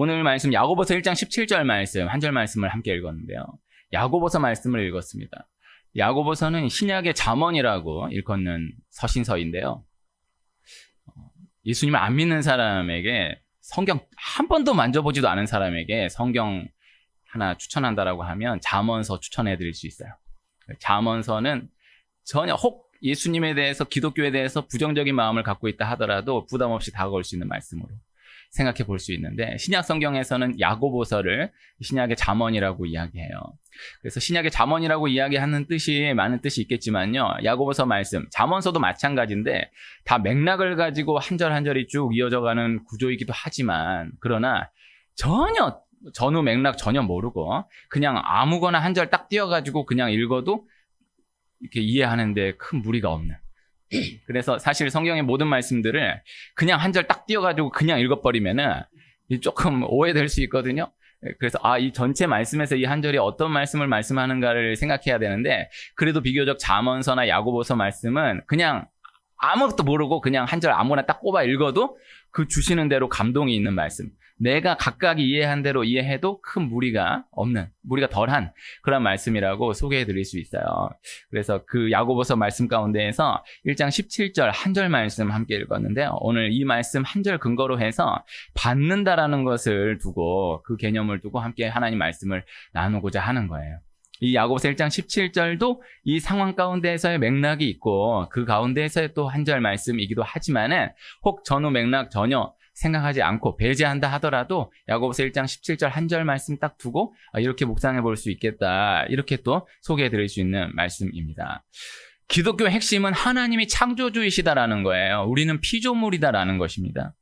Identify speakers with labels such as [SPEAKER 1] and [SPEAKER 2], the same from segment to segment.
[SPEAKER 1] 오늘 말씀 야고보서 1장 17절 말씀, 한 절 말씀을 함께 읽었는데요. 야고보서 말씀을 읽었습니다. 야고보서는 신약의 잠언이라고 일컫는 서신서인데요. 예수님을 안 믿는 사람에게 성경 한 번도 만져보지도 않은 사람에게 성경 하나 추천한다라고 하면 잠언서 추천해 드릴 수 있어요. 잠언서는 전혀 혹 예수님에 대해서 기독교에 대해서 부정적인 마음을 갖고 있다 하더라도 부담 없이 다가올 수 있는 말씀으로 생각해 볼 수 있는데 신약 성경에서는 야고보서를 신약의 잠언이라고 이야기해요. 그래서 신약의 잠언이라고 이야기하는 뜻이 많은 뜻이 있겠지만요. 야고보서 말씀, 잠언서도 마찬가지인데 다 맥락을 가지고 한 절 한 절이 쭉 이어져가는 구조이기도 하지만 그러나 전혀 전후 맥락 전혀 모르고 그냥 아무거나 한 절 딱 띄워가지고 그냥 읽어도 이렇게 이해하는데 큰 무리가 없는. 그래서 사실 성경의 모든 말씀들을 그냥 한 절 딱 띄워가지고 그냥 읽어버리면은 조금 오해될 수 있거든요. 그래서 이 전체 말씀에서 이 한 절이 어떤 말씀을 말씀하는가를 생각해야 되는데 그래도 비교적 잠언서나 야고보서 말씀은 그냥 아무것도 모르고 그냥 한 절 아무나 딱 꼽아 읽어도 그 주시는 대로 감동이 있는 말씀. 내가 각각 이해한 대로 이해해도 큰 무리가 없는, 무리가 덜한 그런 말씀이라고 소개해 드릴 수 있어요. 그래서 그 야고보서 말씀 가운데에서 1장 17절 한 절 말씀 함께 읽었는데요. 오늘 이 말씀 한 절 근거로 해서 받는다라는 것을 두고 그 개념을 두고 함께 하나님 말씀을 나누고자 하는 거예요. 이 야고보서 1장 17절도 이 상황 가운데에서의 맥락이 있고 그 가운데에서의 또 한 절 말씀이기도 하지만은 혹 전후 맥락 전혀 생각하지 않고 배제한다 하더라도 야고보서 1장 17절 한 절 말씀 딱 두고 이렇게 묵상해 볼 수 있겠다. 이렇게 또 소개해 드릴 수 있는 말씀입니다. 기독교의 핵심은 하나님이 창조주이시다라는 거예요. 우리는 피조물이다라는 것입니다.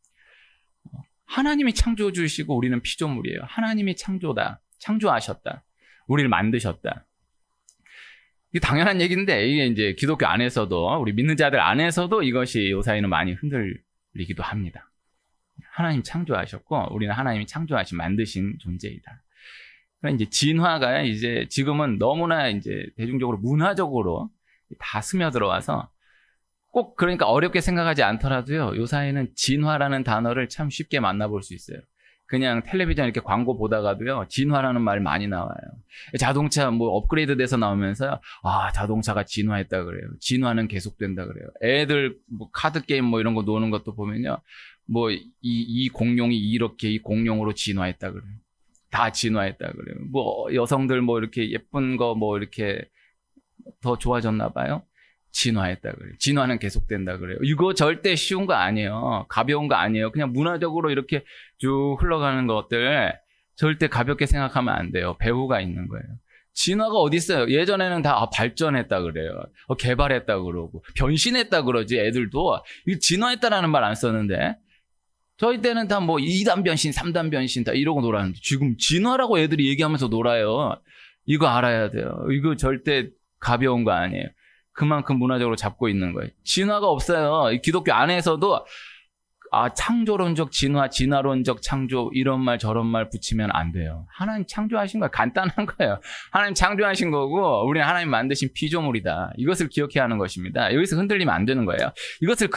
[SPEAKER 1] 하나님이 창조주이시고 우리는 피조물이에요. 하나님이 창조다. 창조하셨다. 우리를 만드셨다. 이게 당연한 얘기인데 이게 이제 기독교 안에서도 우리 믿는 자들 안에서도 이것이 요사이는 많이 흔들리기도 합니다. 하나님 창조하셨고 우리는 하나님이 창조하신 만드신 존재이다. 그러니까 이제 진화가 이제 지금은 너무나 이제 대중적으로 문화적으로 다 스며들어와서 꼭 그러니까 어렵게 생각하지 않더라도요. 요사이는 진화라는 단어를 참 쉽게 만나볼 수 있어요. 그냥 텔레비전 이렇게 광고 보다가도요. 진화라는 말 많이 나와요. 자동차 뭐 업그레이드 돼서 나오면서 자동차가 진화했다 그래요. 진화는 계속된다 그래요. 애들 뭐 카드 게임 뭐 이런 거 노는 것도 보면요. 뭐 이 공룡이 이렇게 이 공룡으로 진화했다 그래요. 다 진화했다 그래요. 뭐 여성들 뭐 이렇게 예쁜 거 뭐 이렇게 더 좋아졌나 봐요. 진화했다 그래요. 진화는 계속된다 그래요. 이거 절대 쉬운 거 아니에요. 가벼운 거 아니에요. 그냥 문화적으로 이렇게 쭉 흘러가는 것들 절대 가볍게 생각하면 안 돼요. 배후가 있는 거예요. 진화가 어디 있어요? 예전에는 다 발전했다 그래요. 개발했다 그러고 변신했다 그러지. 애들도 진화했다라는 말 안 썼는데 저희 때는 다 뭐 2단 변신, 3단 변신 다 이러고 놀았는데 지금 진화라고 애들이 얘기하면서 놀아요. 이거 알아야 돼요. 이거 절대 가벼운 거 아니에요. 그만큼 문화적으로 잡고 있는 거예요. 진화가 없어요. 기독교 안에서도 창조론적 진화, 진화론적 창조 이런 말 저런 말 붙이면 안 돼요. 하나님 창조하신 거예요. 간단한 거예요. 하나님 창조하신 거고 우리는 하나님 만드신 피조물이다. 이것을 기억해야 하는 것입니다. 여기서 흔들리면 안 되는 거예요. 이것을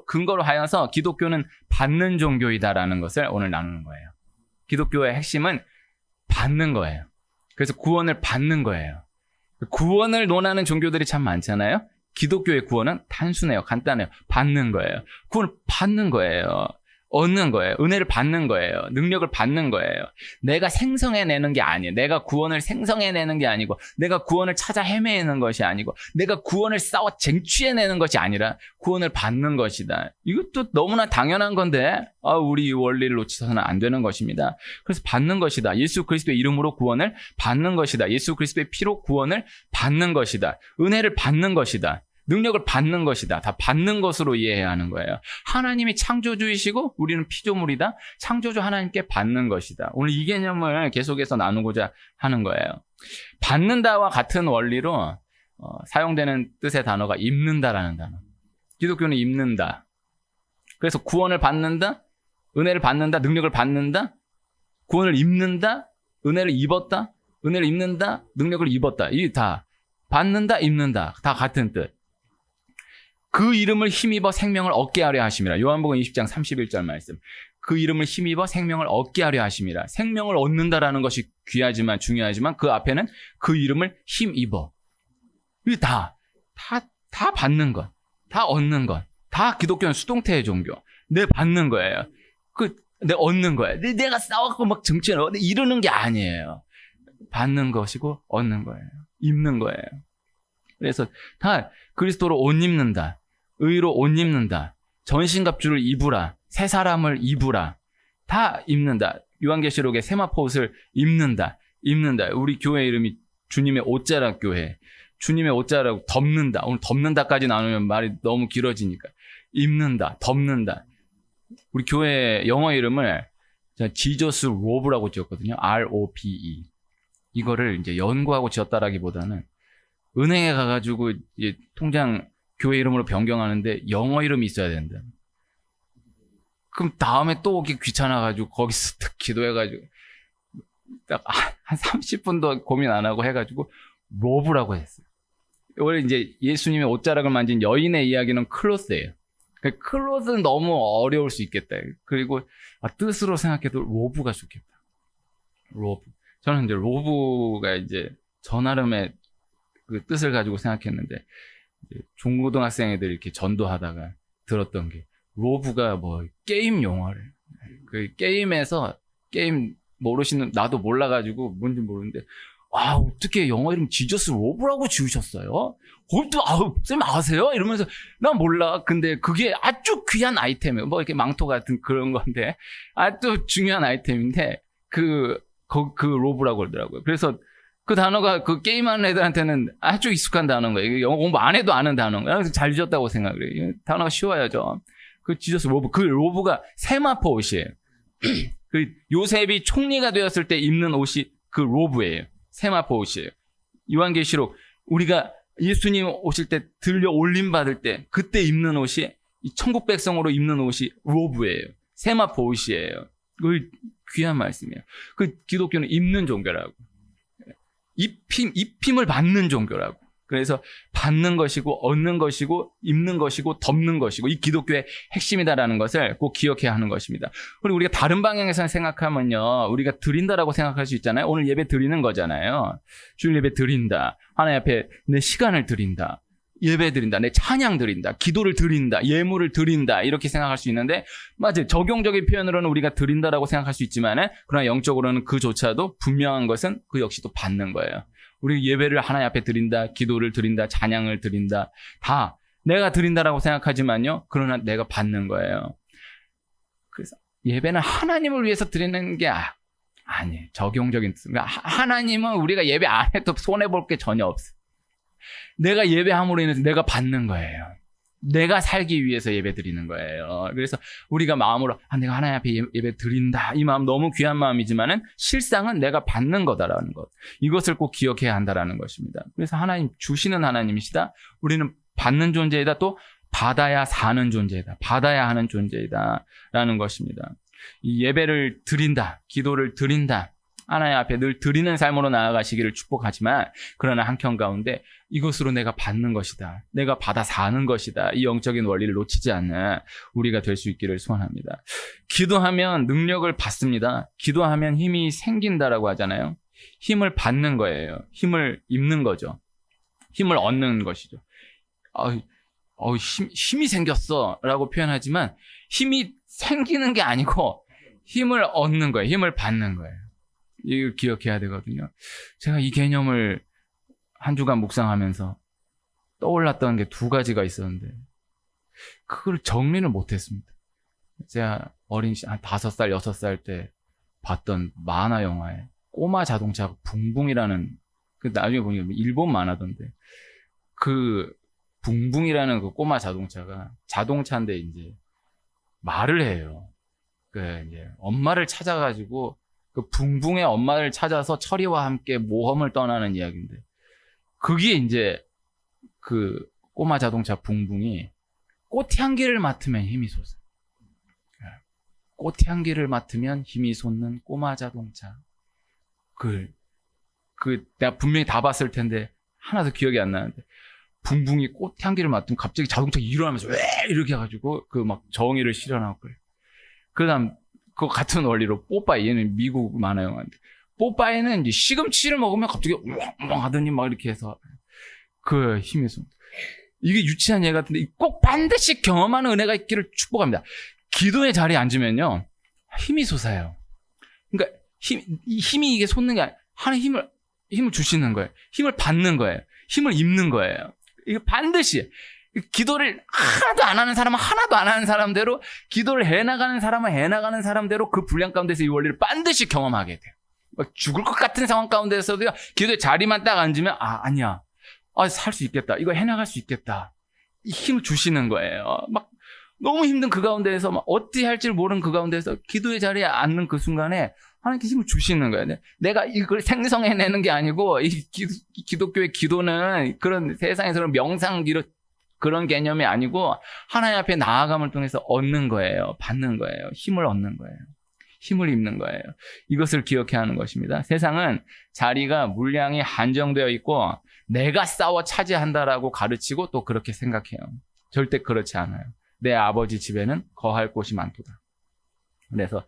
[SPEAKER 1] 근거로 하여서 기독교는 받는 종교이다라는 것을 오늘 나누는 거예요. 기독교의 핵심은 받는 거예요. 그래서 구원을 받는 거예요. 구원을 논하는 종교들이 참 많잖아요. 기독교의 구원은 단순해요. 간단해요. 받는 거예요. 구원을 받는 거예요. 얻는 거예요. 은혜를 받는 거예요. 능력을 받는 거예요. 내가 생성해내는 게 아니에요. 내가 구원을 생성해내는 게 아니고 내가 구원을 찾아 헤매는 것이 아니고 내가 구원을 싸워 쟁취해내는 것이 아니라 구원을 받는 것이다. 이것도 너무나 당연한 건데 우리 이 원리를 놓치서는 안 되는 것입니다. 그래서 받는 것이다. 예수 그리스도의 이름으로 구원을 받는 것이다. 예수 그리스도의 피로 구원을 받는 것이다. 은혜를 받는 것이다. 능력을 받는 것이다. 다 받는 것으로 이해해야 하는 거예요. 하나님이 창조주이시고 우리는 피조물이다. 창조주 하나님께 받는 것이다. 오늘 이 개념을 계속해서 나누고자 하는 거예요. 받는다와 같은 원리로 사용되는 뜻의 단어가 입는다라는 단어. 기독교는 입는다. 그래서 구원을 받는다. 은혜를 받는다. 능력을 받는다. 구원을 입는다. 은혜를 입었다. 은혜를 입는다. 능력을 입었다. 이 다 받는다. 입는다. 다 같은 뜻. 그 이름을 힘입어 생명을 얻게 하려 하심이라. 요한복음 20장 31절 말씀. 그 이름을 힘입어 생명을 얻게 하려 하심이라. 생명을 얻는다라는 것이 귀하지만 중요하지만 그 앞에는 그 이름을 힘입어. 이게 다 받는 것, 다 얻는 것, 다 기독교는 수동태의 종교. 내 받는 거예요. 내 얻는 거예요. 내가 싸워갖고 막 정치하는 이러는 게 아니에요. 받는 것이고 얻는 거예요. 입는 거예요. 그래서 다 그리스도로 옷 입는다. 의로 옷 입는다. 전신갑주를 입으라. 새 사람을 입으라. 다 입는다. 요한계시록에 세마포 옷을 입는다. 우리 교회 이름이 주님의 옷자락 교회. 주님의 옷자락 덮는다. 오늘 덮는다까지 나누면 말이 너무 길어지니까. 입는다. 덮는다. 우리 교회 영어 이름을 지저스 로브라고 지었거든요. ROBE. 이거를 이제 연구하고 지었다라기보다는 은행에 가가지고 이제 통장 교회 이름으로 변경하는데 영어 이름이 있어야 된다. 그럼 다음에 또 오기 귀찮아가지고 거기서 딱 기도해가지고 딱 한 30분도 고민 안 하고 해가지고 로브라고 했어요. 원래 이제 예수님의 옷자락을 만진 여인의 이야기는 클로스예요. 클로스는 너무 어려울 수 있겠다. 그리고 뜻으로 생각해도 로브가 좋겠다. 로브. 저는 이제 로브가 이제 저 나름의 그 뜻을 가지고 생각했는데 중고등학생 애들 이렇게 전도하다가 들었던 게 로브가 뭐 게임 용어를 그 게임에서 게임 모르시는 나도 몰라가지고 뭔지 모르는데 어떻게 영어 이름 지저스 로브라고 지으셨어요? 쌤 아세요? 이러면서 난 몰라. 근데 그게 아주 귀한 아이템이에요. 뭐 이렇게 망토 같은 그런 건데 아주 중요한 아이템인데 그 로브라고 그러더라고요. 그래서 그 단어가 그 게임하는 애들한테는 아주 익숙한 단어인 거예요. 영어 공부 안 해도 아는 단어인 거예요. 잘 지었다고 생각을 해요. 단어가 쉬워야죠. 그 지저스 로브, 그 로브가 세마포 옷이에요. 그 요셉이 총리가 되었을 때 입는 옷이 그 로브예요. 세마포 옷이에요. 요한계시록 우리가 예수님 오실 때 들려 올림 받을 때 그때 입는 옷이 이 천국 백성으로 입는 옷이 로브예요. 세마포 옷이에요. 그 귀한 말씀이에요. 그 기독교는 입는 종교라고. 입힘을 받는 종교라고. 그래서 받는 것이고 얻는 것이고 입는 것이고 덮는 것이고 이 기독교의 핵심이다라는 것을 꼭 기억해야 하는 것입니다. 그리고 우리가 다른 방향에서 생각하면요. 우리가 드린다라고 생각할 수 있잖아요. 오늘 예배 드리는 거잖아요. 주일 예배 드린다. 하나님 앞에 내 시간을 드린다. 예배 드린다. 내 찬양 드린다. 기도를 드린다. 예물을 드린다. 이렇게 생각할 수 있는데 맞아요. 적용적인 표현으로는 우리가 드린다라고 생각할 수 있지만 그러나 영적으로는 그조차도 분명한 것은 그 역시도 받는 거예요. 우리 예배를 하나님 앞에 드린다. 기도를 드린다. 찬양을 드린다. 다 내가 드린다라고 생각하지만요. 그러나 내가 받는 거예요. 그래서 예배는 하나님을 위해서 드리는 게 아니에요. 적용적인 뜻. 그러니까 하나님은 우리가 예배 안 해도 손해볼 게 전혀 없어요. 내가 예배함으로 인해서 내가 받는 거예요. 내가 살기 위해서 예배 드리는 거예요. 그래서 우리가 마음으로 내가 하나님 앞에 예배 드린다. 이 마음 너무 귀한 마음이지만은 실상은 내가 받는 거다라는 것. 이것을 꼭 기억해야 한다라는 것입니다. 그래서 하나님 주시는 하나님이시다. 우리는 받는 존재이다. 또 받아야 사는 존재이다. 받아야 하는 존재이다라는 것입니다. 이 예배를 드린다. 기도를 드린다. 하나님 앞에 늘 드리는 삶으로 나아가시기를 축복하지만 그러나 한편 가운데 이것으로 내가 받는 것이다. 내가 받아 사는 것이다. 이 영적인 원리를 놓치지 않는 우리가 될 수 있기를 소원합니다. 기도하면 능력을 받습니다. 기도하면 힘이 생긴다라고 하잖아요. 힘을 받는 거예요. 힘을 입는 거죠. 힘을 얻는 것이죠. 힘이 생겼어 라고 표현하지만 힘이 생기는 게 아니고 힘을 얻는 거예요. 힘을 받는 거예요. 이걸 기억해야 되거든요. 제가 이 개념을 한 주간 묵상하면서 떠올랐던 게 두 가지가 있었는데 그걸 정리를 못했습니다. 제가 한 5살, 6살 때 봤던 만화 영화에 꼬마 자동차 붕붕이라는 그 나중에 보니까 일본 만화던데 그 붕붕이라는 그 꼬마 자동차인데 이제 말을 해요. 그 이제 엄마를 찾아가지고 그 붕붕의 엄마를 찾아서 철이와 함께 모험을 떠나는 이야기인데 그게 이제 그 꼬마 자동차 붕붕이 꽃향기를 맡으면 힘이 솟아요. 꽃향기를 맡으면 힘이 솟는 꼬마 자동차. 내가 분명히 다 봤을 텐데 하나도 기억이 안 나는데 붕붕이 꽃향기를 맡으면 갑자기 자동차 일어나면서 왜 이렇게 해가지고 그 막 정의를 실현하고 그래요. 그 다음 그 같은 원리로 뽀빠이, 얘는 미국 만화 영화인데, 뽀빠이는 이제 시금치를 먹으면 갑자기 우왕우왕 하더니 막 이렇게 해서 그 힘이 좀, 이게 유치한 예 같은데 꼭 반드시 경험하는 은혜가 있기를 축복합니다. 기도의 자리에 앉으면요, 힘이 솟아요. 그러니까 힘이 이게 솟는 게 아니라 하나님 힘을 주시는 거예요. 힘을 받는 거예요. 힘을 입는 거예요. 이게 반드시 기도를 하나도 안 하는 사람은 하나도 안 하는 사람대로, 기도를 해나가는 사람은 해나가는 사람대로 그 분량 가운데서 이 원리를 반드시 경험하게 돼요. 막 죽을 것 같은 상황 가운데서도요, 기도의 자리만 딱 앉으면 아니야. 살 수 있겠다. 이거 해나갈 수 있겠다. 이 힘을 주시는 거예요. 막 너무 힘든 그 가운데에서 막 어떻게 할지를 모르는 그 가운데서 기도의 자리에 앉는 그 순간에 하나님께 힘을 주시는 거예요. 내가 이걸 생성해내는 게 아니고, 이 기독교의 기도는 그런 세상에서는 명상 기도 그런 개념이 아니고 하나님 앞에 나아감을 통해서 얻는 거예요. 받는 거예요. 힘을 얻는 거예요. 힘을 입는 거예요. 이것을 기억해야 하는 것입니다. 세상은 자리가 물량이 한정되어 있고 내가 싸워 차지한다라고 가르치고 또 그렇게 생각해요. 절대 그렇지 않아요. 내 아버지 집에는 거할 곳이 많도다. 그래서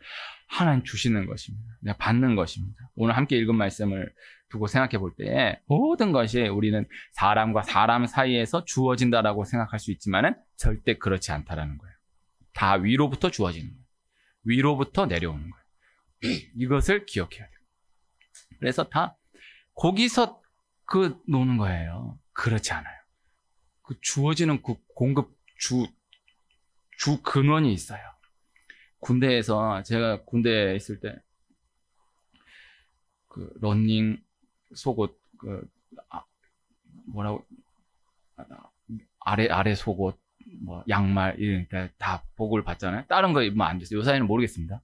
[SPEAKER 1] 하나님 주시는 것입니다. 내가 받는 것입니다. 오늘 함께 읽은 말씀을 두고 생각해 볼 때 모든 것이 우리는 사람과 사람 사이에서 주어진다라고 생각할 수 있지만은 절대 그렇지 않다라는 거예요. 다 위로부터 주어지는 거예요. 위로부터 내려오는 거예요. 이것을 기억해야 돼요. 그래서 다 거기서 노는 거예요. 그렇지 않아요. 그 주어지는 그 공급 주 근원이 있어요. 군대에서, 제가 군대에 있을 때 그 러닝 속옷, 아래 속옷, 양말, 이러니까 다 복을 받잖아요. 다른 거 입으면 안 돼요. 요사이는 모르겠습니다.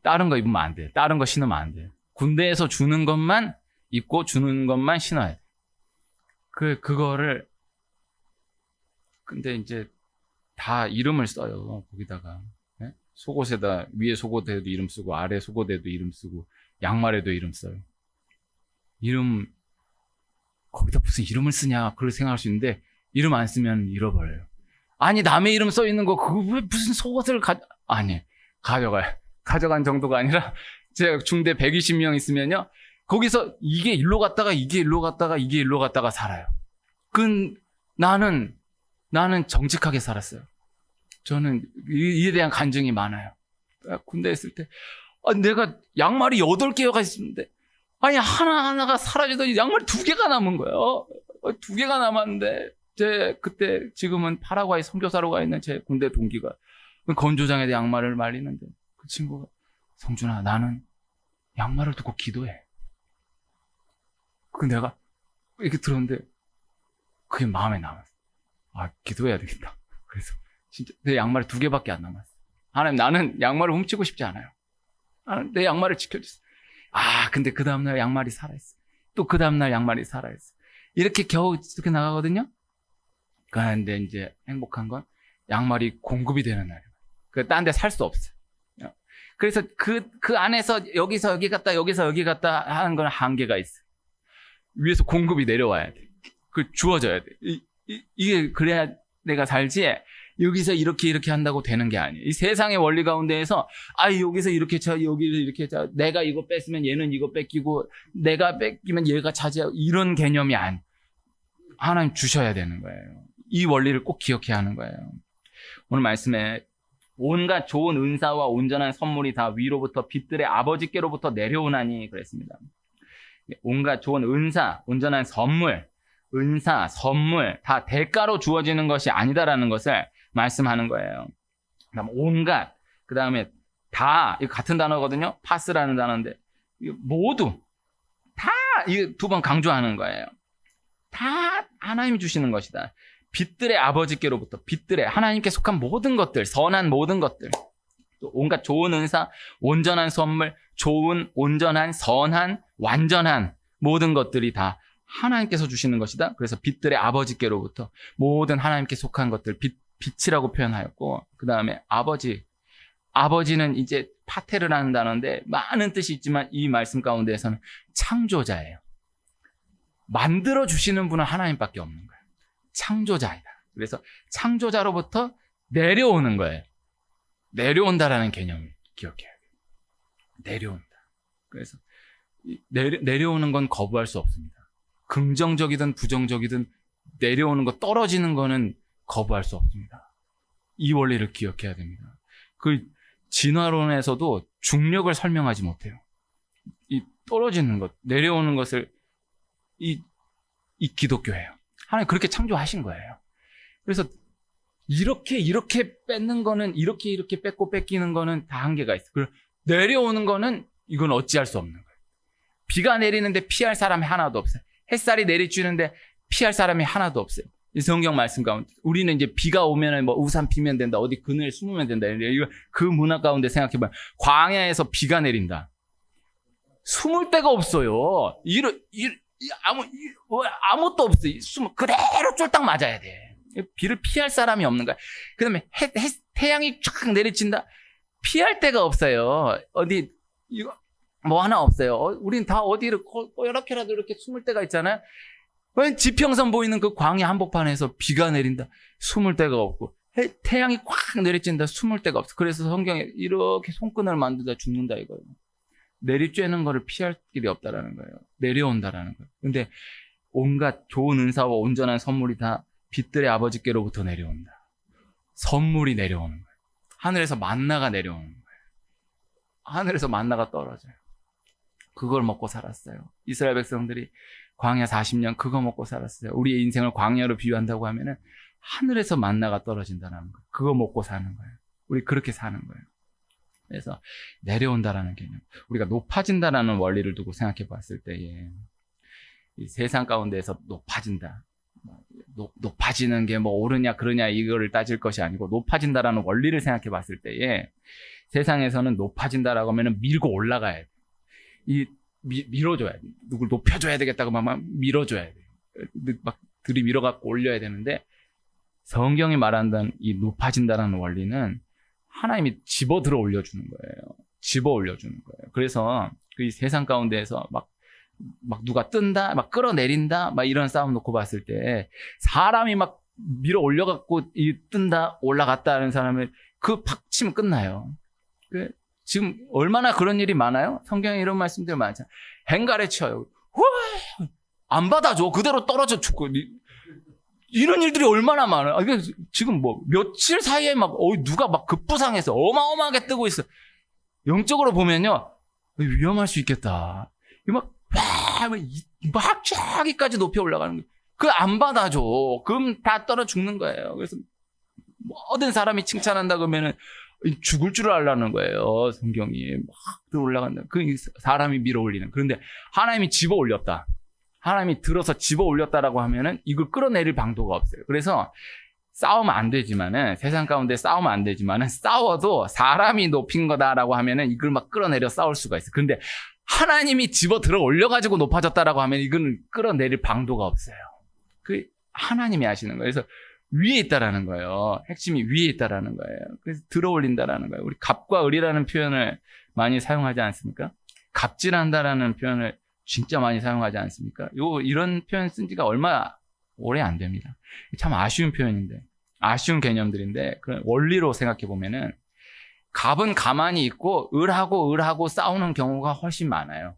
[SPEAKER 1] 다른 거 입으면 안 돼요. 다른 거 신으면 안 돼요. 군대에서 주는 것만 입고 주는 것만 신어야 돼요. 그거를, 근데 이제 다 이름을 써요. 거기다가. 네? 속옷에다, 위에 속옷에도 이름 쓰고, 아래 속옷에도 이름 쓰고, 양말에도 이름 써요. 거기다 무슨 이름을 쓰냐, 그렇게 생각할 수 있는데, 이름 안 쓰면 잃어버려요. 아니, 남의 이름 써 있는 거, 그거 왜 무슨 속옷을 가져가요. 가져간 정도가 아니라, 제가 중대 120명 있으면요, 거기서 이게 일로 갔다가, 이게 일로 갔다가, 이게 일로 갔다가 살아요. 나는 정직하게 살았어요. 저는 이에 대한 간증이 많아요. 군대에 있을 때, 내가 양말이 8개가 있었는데, 하나하나가 사라지더니 양말이 2개가 남은 거예요. 2개가 남았는데, 지금은 파라과이 선교사로 가 있는 제 군대 동기가 건조장에 양말을 말리는데, 그 친구가, 성준아, 나는 양말을 두고 기도해. 내가 이렇게 들었는데, 그게 마음에 남았어. 기도해야 되겠다. 그래서, 진짜, 내 양말이 2개밖에 안 남았어. 하나님, 나는 양말을 훔치고 싶지 않아요. 내 양말을 지켜주세요. 근데 그 다음날 양말이 살아있어. 또 그 다음날 양말이 살아있어. 이렇게 겨우 이렇게 나가거든요? 그런데 이제 행복한 건 양말이 공급이 되는 날이에요. 딴 데 살 수 없어요. 그래서 그 안에서 여기서 여기 갔다, 여기서 여기 갔다 하는 건 한계가 있어요. 위에서 공급이 내려와야 돼. 주어져야 돼. 이게 그래야 내가 살지, 여기서 이렇게 한다고 되는 게 아니에요. 이 세상의 원리 가운데에서, 여기서 이렇게 여기를 이렇게 내가 이거 뺐으면 얘는 이거 뺏기고, 내가 뺏기면 얘가 차지하고, 이런 개념이 아니에요. 하나님 주셔야 되는 거예요. 이 원리를 꼭 기억해야 하는 거예요. 오늘 말씀에 온갖 좋은 은사와 온전한 선물이 다 위로부터 빛들의 아버지께로부터 내려오나니 그랬습니다. 온갖 좋은 은사, 온전한 선물, 은사, 선물 다 대가로 주어지는 것이 아니다라는 것을 말씀하는 거예요. 그다음 온갖, 그 다음에 다, 이거 같은 단어거든요. 파스라는 단어인데 모두 다 이 2번 강조하는 거예요. 다 하나님이 주시는 것이다. 빛들의 아버지께로부터, 빛들의 하나님께 속한 모든 것들, 선한 모든 것들, 또 온갖 좋은 은사, 온전한 선물, 좋은, 온전한, 선한, 완전한 모든 것들이 다 하나님께서 주시는 것이다. 그래서 빛들의 아버지께로부터 모든 하나님께 속한 것들, 빛이라고 표현하였고, 그 다음에 아버지는 이제 파테르라는 단어인데 많은 뜻이 있지만 이 말씀 가운데에서는 창조자예요. 만들어 주시는 분은 하나님밖에 없는 거예요. 창조자이다. 그래서 창조자로부터 내려오는 거예요. 내려온다라는 개념을 기억해야 돼요. 내려온다. 그래서 내려오는 건 거부할 수 없습니다. 긍정적이든 부정적이든 내려오는 거, 떨어지는 거는 거부할 수 없습니다. 이 원리를 기억해야 됩니다. 그 진화론에서도 중력을 설명하지 못해요. 이 떨어지는 것, 내려오는 것을 이 기독교예요. 하나님 그렇게 창조하신 거예요. 그래서 이렇게 뺏는 거는, 이렇게 뺏고 뺏기는 거는 다 한계가 있어요. 그리고 내려오는 거는 이건 어찌할 수 없는 거예요. 비가 내리는데 피할 사람이 하나도 없어요. 햇살이 내리쬐는데 피할 사람이 하나도 없어요. 이 성경 말씀 가운데 우리는 이제 비가 오면은 뭐 우산 피면 된다, 어디 그늘에 숨으면 된다, 이거 그 문화 가운데 생각해보면 광야에서 비가 내린다. 숨을 데가 없어요. 아무것도 없어요. 그대로 쫄딱 맞아야 돼. 비를 피할 사람이 없는 거야. 그 다음에 태양이 쫙 내리친다. 피할 데가 없어요. 어디 이거 뭐 하나 없어요. 우린 다 어디를 이렇게라도 이렇게 숨을 데가 있잖아요. 지평선 보이는 그 광야 한복판에서 비가 내린다. 숨을 데가 없고 태양이 꽉 내리친다. 숨을 데가 없어. 그래서 성경에 이렇게 손끈을 만들다 죽는다 이거예요. 내리쬐는 거를 피할 길이 없다라는 거예요. 내려온다라는 거예요. 근데 온갖 좋은 은사와 온전한 선물이 다 빛들의 아버지께로부터 내려온다. 선물이 내려오는 거예요. 하늘에서 만나가 내려오는 거예요. 하늘에서 만나가 떨어져요. 그걸 먹고 살았어요. 이스라엘 백성들이 광야 40년 그거 먹고 살았어요. 우리의 인생을 광야로 비유한다고 하면은 하늘에서 만나가 떨어진다는 거예요. 그거 먹고 사는 거예요. 우리 그렇게 사는 거예요. 그래서 내려온다라는 개념, 우리가 높아진다라는 원리를 두고 생각해 봤을 때에 이 세상 가운데에서 높아진다, 높아지는 게 뭐 옳으냐 그러냐 이거를 따질 것이 아니고 높아진다라는 원리를 생각해 봤을 때에 세상에서는 높아진다라고 하면은 밀고 올라가야 돼. 밀어줘야 돼. 누굴 높여줘야 되겠다고 막 밀어줘야 돼. 막 들이밀어갖고 올려야 되는데 성경이 말한다는 이 높아진다라는 원리는 하나님이 집어 들어 올려주는 거예요. 집어 올려주는 거예요. 그래서 그 세상 가운데에서 막 누가 뜬다, 막 끌어내린다, 막 이런 싸움 놓고 봤을 때 사람이 막 밀어 올려갖고 뜬다, 올라갔다 하는 사람을 그 팍 치면 끝나요. 지금 얼마나 그런 일이 많아요? 성경에 이런 말씀들 많잖아요. 행갈에 쳐요. 안 받아줘. 그대로 떨어져 죽고. 이런 일들이 얼마나 많아요. 지금 뭐 며칠 사이에 막 누가 막 급부상해서 어마어마하게 뜨고 있어. 영적으로 보면요, 위험할 수 있겠다. 막 저기까지 높이 올라가는 거예요. 그거 안 받아줘. 그럼 다 떨어 죽는 거예요. 그래서 모든 사람이 칭찬한다 그러면은 죽을 줄 알라는 거예요. 성경이 막 올라간다. 그 사람이 밀어 올리는. 그런데 하나님이 집어 올렸다. 하나님이 들어서 집어 올렸다라고 하면은 이걸 끌어내릴 방도가 없어요. 그래서 싸우면 안 되지만은, 세상 가운데 싸우면 안 되지만은, 싸워도 사람이 높인 거다라고 하면은 이걸 막 끌어내려 싸울 수가 있어요. 근데 하나님이 집어 들어 올려가지고 높아졌다라고 하면 이거는 끌어내릴 방도가 없어요. 그 하나님이 하시는 거예요. 그래서 위에 있다라는 거예요. 핵심이 위에 있다라는 거예요. 그래서 들어 올린다라는 거예요. 우리 갑과 을이라는 표현을 많이 사용하지 않습니까? 갑질한다라는 표현을 진짜 많이 사용하지 않습니까? 이런 표현 쓴 지가 얼마 오래 안 됩니다. 참 아쉬운 표현인데, 아쉬운 개념들인데, 그런 원리로 생각해 보면은 갑은 가만히 있고 을하고 싸우는 경우가 훨씬 많아요.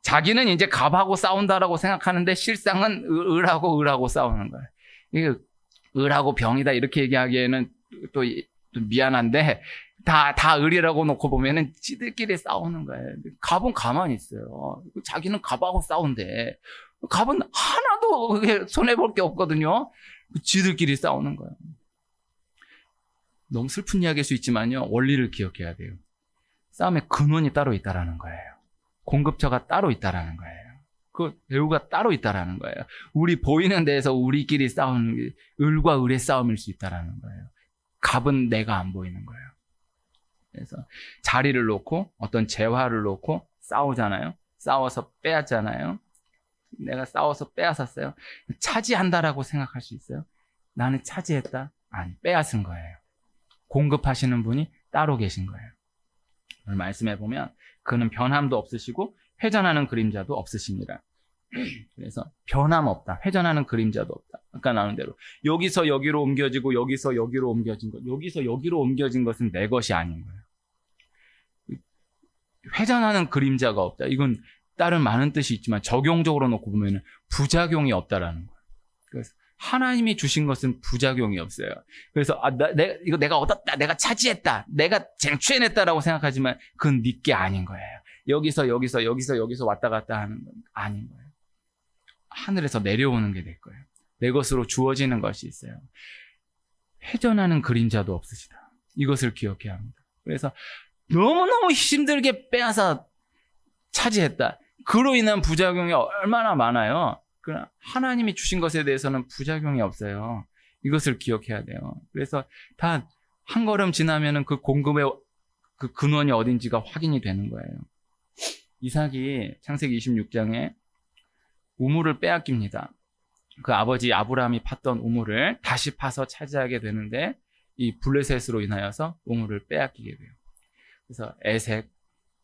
[SPEAKER 1] 자기는 이제 갑하고 싸운다라고 생각하는데 실상은 을하고 싸우는 거예요. 이게 을하고 병이다 이렇게 얘기하기에는 또 미안한데 다 을이라고 놓고 보면은 지들끼리 싸우는 거예요. 갑은 가만히 있어요. 자기는 갑하고 싸운대. 갑은 하나도 손해볼 게 없거든요. 지들끼리 싸우는 거예요. 너무 슬픈 이야기일 수 있지만요, 원리를 기억해야 돼요. 싸움의 근원이 따로 있다라는 거예요. 공급처가 따로 있다라는 거예요. 그 배우가 따로 있다라는 거예요. 우리 보이는 데에서 우리끼리 싸우는 게 을과 을의 싸움일 수 있다라는 거예요. 갑은 내가 안 보이는 거예요. 그래서 자리를 놓고 어떤 재화를 놓고 싸우잖아요. 싸워서 빼앗잖아요. 내가 싸워서 빼앗았어요. 차지한다라고 생각할 수 있어요? 나는 차지했다? 아니, 빼앗은 거예요. 공급하시는 분이 따로 계신 거예요. 오늘 말씀해 보면 그는 변함도 없으시고 회전하는 그림자도 없으십니다. 그래서 변함 없다. 회전하는 그림자도 없다. 아까 나눈 대로 여기서 여기로 옮겨지고 여기서 여기로 옮겨진 것, 여기서 여기로 옮겨진 것은 내 것이 아닌 거예요. 회전하는 그림자가 없다. 이건 다른 많은 뜻이 있지만 적용적으로 놓고 보면 부작용이 없다라는 거예요. 그래서 하나님이 주신 것은 부작용이 없어요. 그래서 이거 내가 얻었다, 내가 차지했다, 내가 쟁취해냈다라고 생각하지만 그건 네 게 아닌 거예요. 여기서 왔다 갔다 하는 건 아닌 거예요. 하늘에서 내려오는 게 될 거예요. 내 것으로 주어지는 것이 있어요. 회전하는 그림자도 없으시다. 이것을 기억해야 합니다. 그래서 너무너무 힘들게 빼앗아 차지했다. 그로 인한 부작용이 얼마나 많아요. 그러나 하나님이 주신 것에 대해서는 부작용이 없어요. 이것을 기억해야 돼요. 그래서 다 한 걸음 지나면은 그 공급의 그 근원이 어딘지가 확인이 되는 거예요. 이삭이 창세기 26장에 우물을 빼앗깁니다. 그 아버지 아브라함이 팠던 우물을 다시 파서 차지하게 되는데 이 블레셋으로 인하여서 우물을 빼앗기게 돼요. 그래서 에색,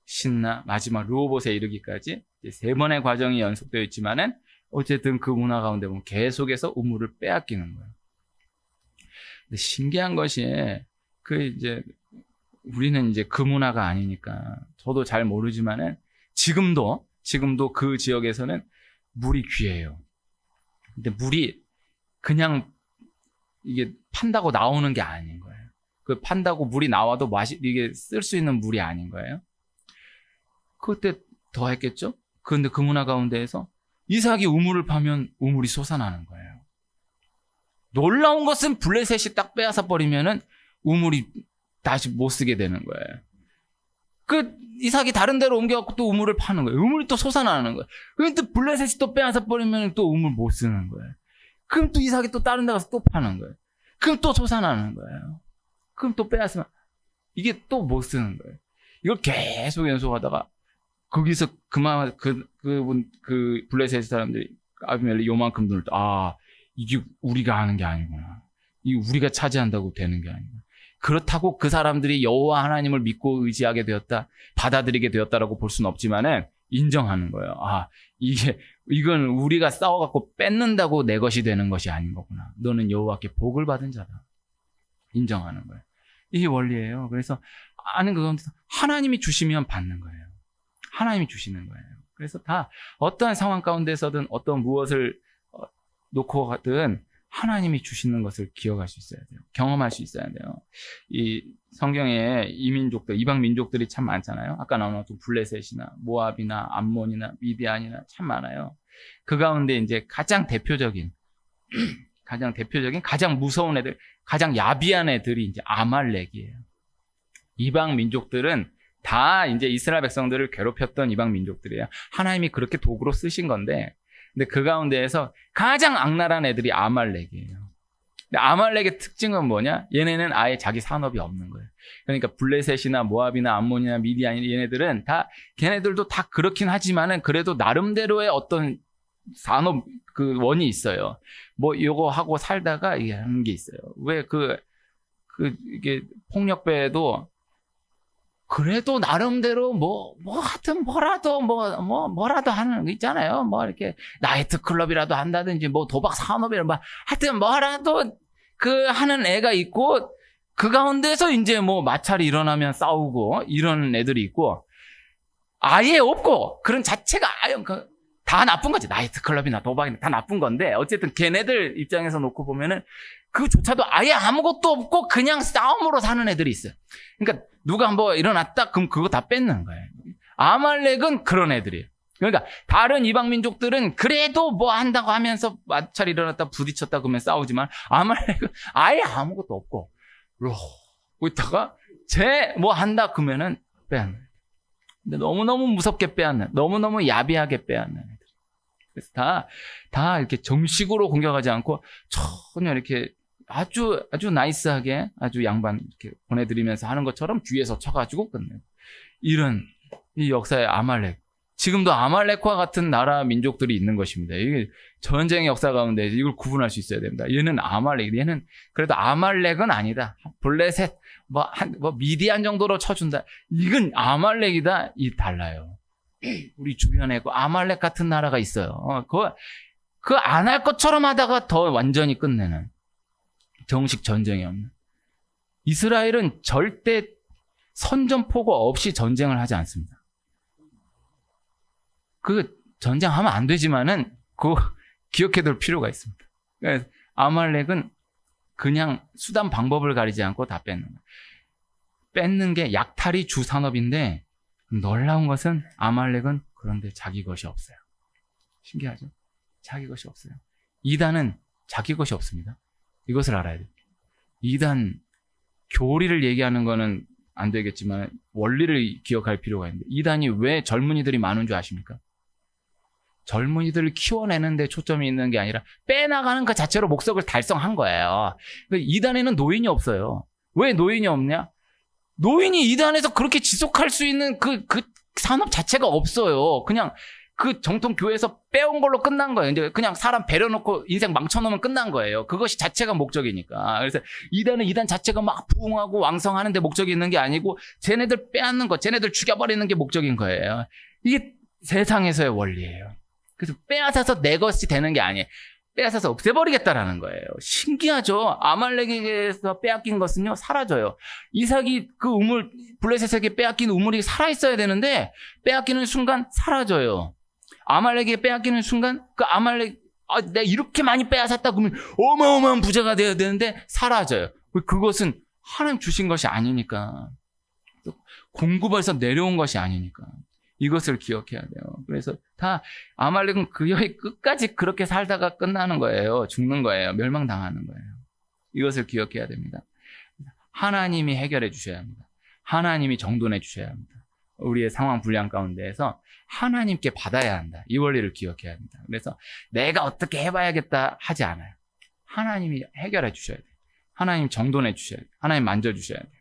[SPEAKER 1] 신나, 마지막 르호봇에 이르기까지 세 번의 과정이 연속되어 있지만은 어쨌든 그 문화 가운데 보면 계속해서 우물을 빼앗기는 거예요. 근데 신기한 것이 우리는 이제 그 문화가 아니니까 저도 잘 모르지만은 지금도 그 지역에서는 물이 귀해요. 근데 물이 그냥 이게 판다고 나오는 게 아닌 거예요. 그 판다고 물이 나와도 이게 쓸 수 있는 물이 아닌 거예요. 그때 더 했겠죠? 그런데 그 문화 가운데에서 이삭이 우물을 파면 우물이 솟아나는 거예요. 놀라운 것은 블레셋이 딱 빼앗아 버리면은 우물이 다시 못 쓰게 되는 거예요. 그 이삭이 다른 데로 옮겨갖고 또 우물을 파는 거예요. 우물이 또 솟아나는 거예요. 그런데 블레셋이 또 빼앗아 버리면 또 우물 못 쓰는 거예요. 그럼 또 이삭이 또 다른 데 가서 또 파는 거예요. 그럼 또 솟아나는 거예요. 그럼 또 빼앗으면 이게 또 못 쓰는 거예요. 이걸 계속 연속하다가 거기서 그 블레셋 사람들이 아비멜렉 요만큼 눈을 이게 우리가 하는 게 아니구나. 이게 우리가 차지한다고 되는 게 아니구나. 그렇다고 그 사람들이 여호와 하나님을 믿고 의지하게 되었다, 받아들이게 되었다라고 볼 수는 없지만은 인정하는 거예요. 이건 우리가 싸워갖고 뺏는다고 내 것이 되는 것이 아닌 거구나. 너는 여호와께 복을 받은 자다. 인정하는 거예요. 이게 원리예요. 그래서 그건 하나님이 주시면 받는 거예요. 하나님이 주시는 거예요. 그래서 다 어떠한 상황 가운데서든 어떤 무엇을 놓고 가든 하나님이 주시는 것을 기억할 수 있어야 돼요. 경험할 수 있어야 돼요. 이 성경에 이방 민족들이 참 많잖아요. 아까 나왔던 블레셋이나 모압이나 암몬이나 미디안이나 참 많아요. 그 가운데 이제 가장 대표적인, 가장 무서운 애들, 가장 야비한 애들이 이제 아말렉이에요. 이방 민족들은 다 이제 이스라엘 백성들을 괴롭혔던 이방 민족들이에요. 하나님이 그렇게 도구로 쓰신 건데, 근데 그 가운데에서 가장 악랄한 애들이 아말렉이에요. 근데 아말렉의 특징은 뭐냐? 얘네는 아예 자기 산업이 없는 거예요. 그러니까 블레셋이나 모압이나 암몬이나 미디안 얘네들은 걔네들도 다 그렇긴 하지만은 그래도 나름대로의 어떤 산업 그 원이 있어요. 뭐 요거 하고 살다가 이게 하는 게 있어요. 왜 이게 폭력배도 그래도 나름대로 하여튼 뭐라도 하는 거 있잖아요. 이렇게 나이트 클럽이라도 한다든지 도박 산업이라도 하여튼 뭐라도 하는 애가 있고, 그 가운데서 이제 마찰이 일어나면 싸우고 이런 애들이 있고, 아예 없고 그런 자체가 아예 다 나쁜 거지. 나이트 클럽이나 도박이나 다 나쁜 건데 어쨌든 걔네들 입장에서 놓고 보면은 그조차도 아예 아무것도 없고 그냥 싸움으로 사는 애들이 있어요. 그러니까 누가 일어났다 그럼 그거 다 뺏는 거예요. 아말렉은 그런 애들이에요. 그러니까 다른 이방 민족들은 그래도 한다고 하면서 마찰이 일어났다 부딪혔다 그러면 싸우지만 아말렉은 아예 아무것도 없고 그러고 있다가 한다 그러면은 빼앗는 거예요. 근데 너무너무 무섭게 빼앗는, 너무너무 야비하게 빼앗는 애들. 그래서 다 이렇게 정식으로 공격하지 않고 전혀 이렇게 아주 나이스하게 아주 양반 이렇게 보내드리면서 하는 것처럼 뒤에서 쳐가지고 끝내고. 이런 이 역사의 아말렉. 지금도 아말렉과 같은 나라 민족들이 있는 것입니다. 이게 전쟁의 역사 가운데 이걸 구분할 수 있어야 됩니다. 얘는 아말렉, 얘는 그래도 아말렉은 아니다. 블레셋, 미디안 정도로 쳐준다. 이건 아말렉이다. 달라요. 우리 주변에 아말렉 같은 나라가 있어요. 그거 안 할 것처럼 하다가 더 완전히 끝내는. 정식 전쟁이 없는. 이스라엘은 절대 선전포고 없이 전쟁을 하지 않습니다. 그 전쟁하면 안 되지만은 그 기억해둘 필요가 있습니다. 그래서 아말렉은 그냥 수단 방법을 가리지 않고 다 뺏는 거예요. 뺏는 게 약탈이 주 산업인데 놀라운 것은 아말렉은 그런데 자기 것이 없어요. 신기하죠? 자기 것이 없어요. 이단은 자기 것이 없습니다. 이것을 알아야 돼요. 이단 교리를 얘기하는 거는 안 되겠지만 원리를 기억할 필요가 있는데 이단이 왜 젊은이들이 많은 줄 아십니까? 젊은이들을 키워내는 데 초점이 있는 게 아니라 빼나가는 그 자체로 목적을 달성한 거예요. 이단에는 노인이 없어요. 왜 노인이 없냐? 노인이 이단에서 그렇게 지속할 수 있는 그 산업 자체가 없어요. 그냥 그 정통 교회에서 빼온 걸로 끝난 거예요. 이제 그냥 사람 배려놓고 인생 망쳐놓으면 끝난 거예요. 그것이 자체가 목적이니까. 그래서 이단은 이단 자체가 막 부흥하고 왕성하는 데 목적이 있는 게 아니고 쟤네들 빼앗는 거, 쟤네들 죽여버리는 게 목적인 거예요. 이게 세상에서의 원리예요. 그래서 빼앗아서 내 것이 되는 게 아니에요. 빼앗아서 없애버리겠다라는 거예요. 신기하죠? 아말렉에게서 빼앗긴 것은요, 사라져요. 이삭이 그 우물, 블레셋에게 빼앗긴 우물이 살아있어야 되는데, 빼앗기는 순간 사라져요. 아말렉에게 빼앗기는 순간, 그 아말렉, 내가 이렇게 많이 빼앗았다 그러면 어마어마한 부자가 되어야 되는데, 사라져요. 그것은 하나님 주신 것이 아니니까. 공급에서 내려온 것이 아니니까. 이것을 기억해야 돼요. 그래서 다 아말렉은 그 여의 끝까지 그렇게 살다가 끝나는 거예요. 죽는 거예요. 멸망당하는 거예요. 이것을 기억해야 됩니다. 하나님이 해결해 주셔야 합니다. 하나님이 정돈해 주셔야 합니다. 우리의 상황 불량 가운데에서 하나님께 받아야 한다. 이 원리를 기억해야 합니다. 그래서 내가 어떻게 해봐야겠다 하지 않아요. 하나님이 해결해 주셔야 돼요. 하나님 정돈해 주셔야 돼요. 하나님 만져주셔야 돼요.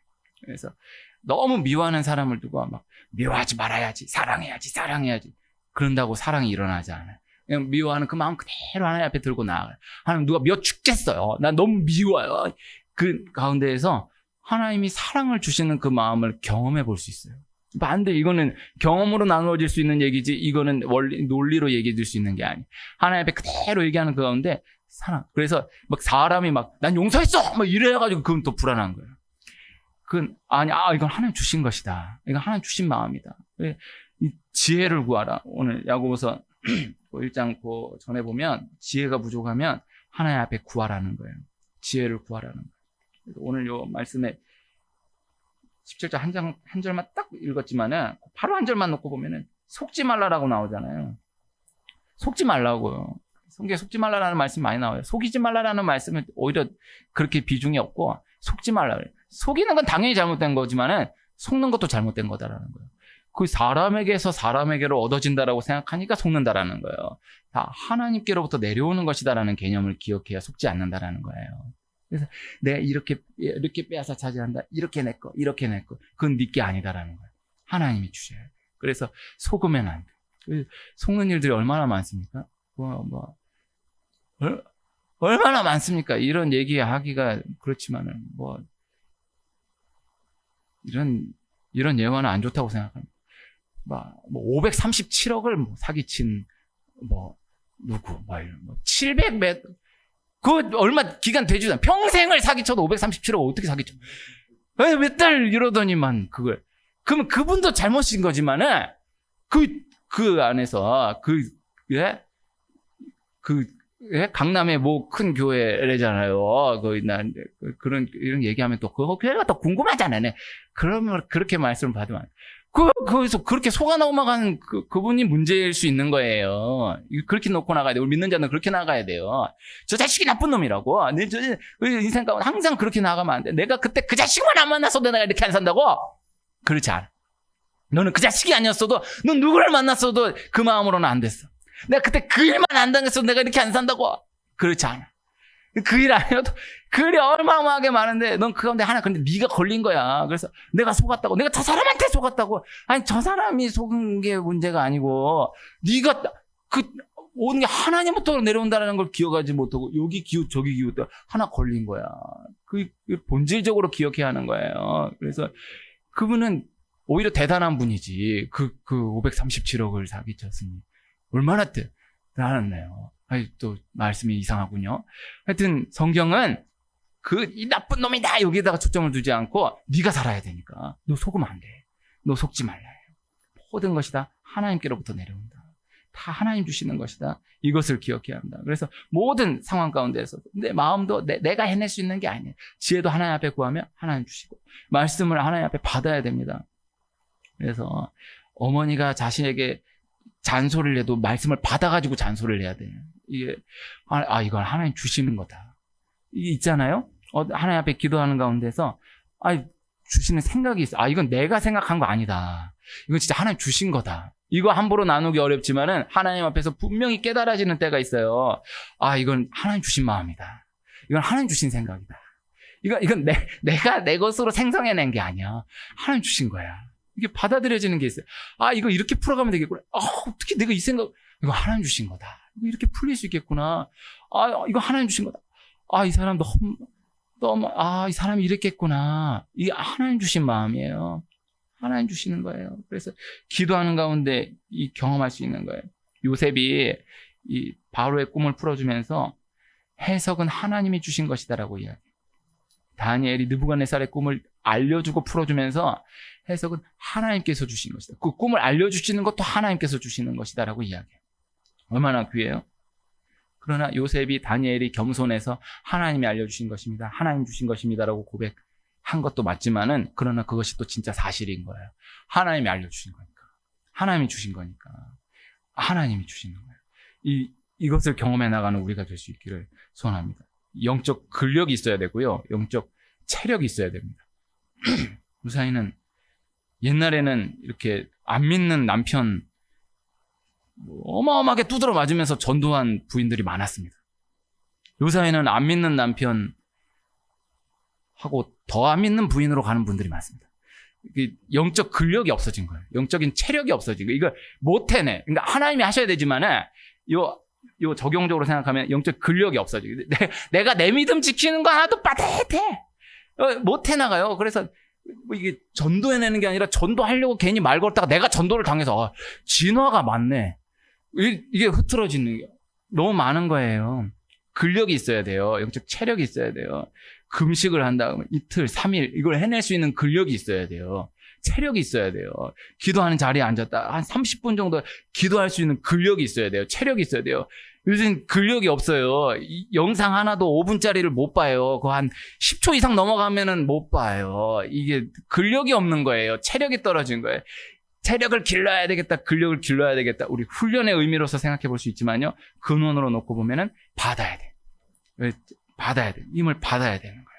[SPEAKER 1] 그래서 너무 미워하는 사람을 두고 막 미워하지 말아야지, 사랑해야지. 그런다고 사랑이 일어나지 않아요. 그냥 미워하는 그 마음 그대로 하나님 앞에 들고 나아가요. 하나님 누가 미워 죽겠어요. 난 너무 미워요. 그 가운데에서 하나님이 사랑을 주시는 그 마음을 경험해 볼 수 있어요. 반대 이거는 경험으로 나누어질 수 있는 얘기지 이거는 논리로 얘기해 줄 수 있는 게 아니에요. 하나님 앞에 그대로 얘기하는 그 가운데 사랑. 그래서 막 사람이 막 난 용서했어! 막 이래가지고 그건 또 불안한 거예요. 이건 하나님 주신 것이다. 이건 하나님 주신 마음이다. 이 지혜를 구하라. 오늘 야고보서 1장 전에 보면 지혜가 부족하면 하나님 앞에 구하라는 거예요. 지혜를 구하라는 거예요. 오늘 요 말씀에 17절 한 절만 딱 읽었지만은 바로 한 절만 놓고 보면은 속지 말라라고 나오잖아요. 속지 말라고요. 성경에 속지 말라라는 말씀 많이 나와요. 속이지 말라라는 말씀은 오히려 그렇게 비중이 없고 속지 말라. 속이는 건 당연히 잘못된 거지만은 속는 것도 잘못된 거다라는 거예요. 그 사람에게서 사람에게로 얻어진다라고 생각하니까 속는다라는 거예요. 다 하나님께로부터 내려오는 것이다라는 개념을 기억해야 속지 않는다라는 거예요. 그래서 내가 이렇게 빼앗아 차지한다. 이렇게 내 거. 그건 네 게 아니다라는 거예요. 하나님이 주셔야 돼요. 그래서 속으면 안 돼. 속는 일들이 얼마나 많습니까? 얼마나 많습니까? 이런 얘기하기가 그렇지만은 이런 예화는 안 좋다고 생각합니다. 537억을 사기친 누구 700몇 그 얼마 기간 되지도 않아. 평생을 사기쳐도 537억 어떻게 사기쳐? 몇 달 이러더니만 그걸. 그러면 그분도 잘못인 거지만은 그 안에서 강남의 큰 교회래잖아요. 이런 얘기하면 또 그 교회가 또 궁금하잖아요. 그러면 그렇게 말씀을 받으면 거기서 그렇게 속아 넘어가는 그분이 문제일 수 있는 거예요. 그렇게 놓고 나가야 돼요. 우리 믿는 자는 그렇게 나가야 돼요. 저 자식이 나쁜 놈이라고. 인생 가운데 항상 그렇게 나가면 안 돼. 내가 그때 그 자식만 안 만났어도 내가 이렇게 안 산다고? 그렇지 않아. 너는 그 자식이 아니었어도, 넌 누구를 만났어도 그 마음으로는 안 됐어. 내가 그때 그 일만 안 당했어도 내가 이렇게 안 산다고? 그렇지 않아. 그 일 아니어도 그 일이 어마어마하게 많은데 넌 그 가운데 하나 근데 네가 걸린 거야. 그래서 내가 속았다고. 내가 저 사람한테 속았다고. 아니 저 사람이 속은 게 문제가 아니고 네가 오는 게 하나님부터 내려온다는 걸 기억하지 못하고 여기 기웃 저기 기웃 하나 걸린 거야. 그 본질적으로 기억해야 하는 거예요. 그래서 그분은 오히려 대단한 분이지. 그 537억을 사기쳤으니 얼마나 대단했네요. 또 말씀이 이상하군요. 하여튼 성경은 이 나쁜 놈이다 여기에다가 초점을 두지 않고 네가 살아야 되니까 너 속으면 안 돼. 너 속지 말라. 모든 것이 다 하나님께로부터 내려온다. 다 하나님 주시는 것이다. 이것을 기억해야 합니다. 그래서 모든 상황 가운데서 내 마음도 내가 해낼 수 있는 게 아니에요. 지혜도 하나님 앞에 구하면 하나님 주시고 말씀을 하나님 앞에 받아야 됩니다. 그래서 어머니가 자신에게 잔소리를 해도 말씀을 받아가지고 잔소리를 해야 돼요. 이게 이건 하나님 주시는 거다. 이게 있잖아요. 하나님 앞에 기도하는 가운데서 주시는 생각이 있어. 이건 내가 생각한 거 아니다. 이건 진짜 하나님 주신 거다. 이거 함부로 나누기 어렵지만은 하나님 앞에서 분명히 깨달아지는 때가 있어요. 이건 하나님 주신 마음이다. 이건 하나님 주신 생각이다. 이건 내가 내 것으로 생성해낸 게 아니야. 하나님 주신 거야. 이게 받아들여지는 게 있어요. 이거 이렇게 풀어가면 되겠구나. 어떻게 내가 이 생각, 이거 하나님 주신 거다. 이거 이렇게 풀릴 수 있겠구나. 이거 하나님 주신 거다. 이 사람도 너무, 이 사람이 이랬겠구나. 이게 하나님 주신 마음이에요. 하나님 주시는 거예요. 그래서 기도하는 가운데 경험할 수 있는 거예요. 요셉이 이 바로의 꿈을 풀어주면서 해석은 하나님이 주신 것이다라고 이야기해요. 다니엘이 느부갓네살의 꿈을 알려주고 풀어주면서 해석은 하나님께서 주신 것이다. 그 꿈을 알려주시는 것도 하나님께서 주시는 것이다라고 이야기해요. 얼마나 귀해요? 그러나 요셉이 다니엘이 겸손해서 하나님이 알려주신 것입니다. 하나님 주신 것입니다라고 고백한 것도 맞지만은 그러나 그것이 또 진짜 사실인 거예요. 하나님이 알려주신 거니까. 하나님이 주신 거니까. 하나님이 주시는 거예요. 이것을 경험해 나가는 우리가 될 수 있기를 소원합니다. 영적 근력이 있어야 되고요. 영적 체력이 있어야 됩니다. 요사이는 옛날에는 이렇게 안 믿는 남편 어마어마하게 두드러 맞으면서 전도한 부인들이 많았습니다. 요사이는 안 믿는 남편 하고 더 안 믿는 부인으로 가는 분들이 많습니다. 영적 근력이 없어진 거예요. 영적인 체력이 없어진 거예요. 이걸 못 해내. 그러니까 하나님이 하셔야 되지만은 요 적용적으로 생각하면 영적 근력이 없어지고 내가 내 믿음 지키는 거 하나도 빠듯해. 못 해나가요. 그래서 이게 전도해내는 게 아니라 전도하려고 괜히 말 걸다가 내가 전도를 당해서 진화가 많네. 이게 흐트러지는 게 너무 많은 거예요. 근력이 있어야 돼요. 영적 체력이 있어야 돼요. 금식을 한다. 이틀, 3일 이걸 해낼 수 있는 근력이 있어야 돼요. 체력이 있어야 돼요. 기도하는 자리에 앉았다. 한 30분 정도 기도할 수 있는 근력이 있어야 돼요. 체력이 있어야 돼요. 요즘 근력이 없어요. 영상 하나도 5분짜리를 못 봐요. 그거 한 10초 이상 넘어가면은 못 봐요. 이게 근력이 없는 거예요. 체력이 떨어진 거예요. 체력을 길러야 되겠다. 근력을 길러야 되겠다. 우리 훈련의 의미로서 생각해 볼 수 있지만요. 근원으로 놓고 보면은 받아야 돼. 받아야 돼. 힘을 받아야 되는 거예요.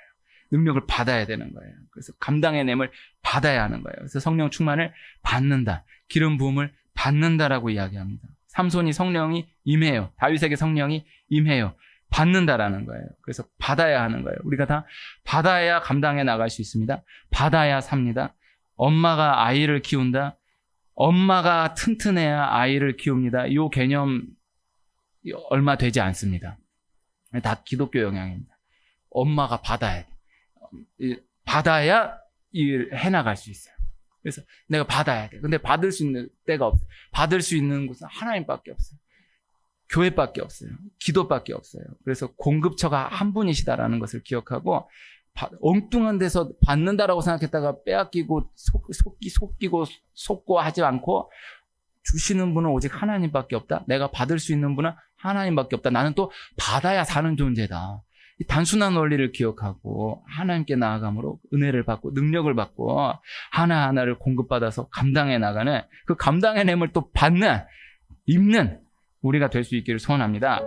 [SPEAKER 1] 능력을 받아야 되는 거예요. 그래서 감당의 냄을 받아야 하는 거예요. 그래서 성령 충만을 받는다. 기름 부음을 받는다라고 이야기합니다. 삼손이 성령이 임해요. 다윗에게 성령이 임해요. 받는다라는 거예요. 그래서 받아야 하는 거예요. 우리가 다 받아야 감당해 나갈 수 있습니다. 받아야 삽니다. 엄마가 아이를 키운다. 엄마가 튼튼해야 아이를 키웁니다. 이 개념 얼마 되지 않습니다. 다 기독교 영향입니다. 엄마가 받아야 돼. 받아야 일 해나갈 수 있어요. 그래서 내가 받아야 돼. 근데 받을 수 있는 때가 없어요. 받을 수 있는 곳은 하나님밖에 없어요. 교회밖에 없어요. 기도밖에 없어요. 그래서 공급처가 한 분이시다라는 것을 기억하고 엉뚱한 데서 받는다라고 생각했다가 빼앗기고 속고 하지 않고 주시는 분은 오직 하나님밖에 없다. 내가 받을 수 있는 분은 하나님밖에 없다. 나는 또 받아야 사는 존재다. 이 단순한 원리를 기억하고 하나님께 나아감으로 은혜를 받고 능력을 받고 하나하나를 공급받아서 감당해 나가는 그 감당의 냄을 또 받는 입는 우리가 될 수 있기를 소원합니다.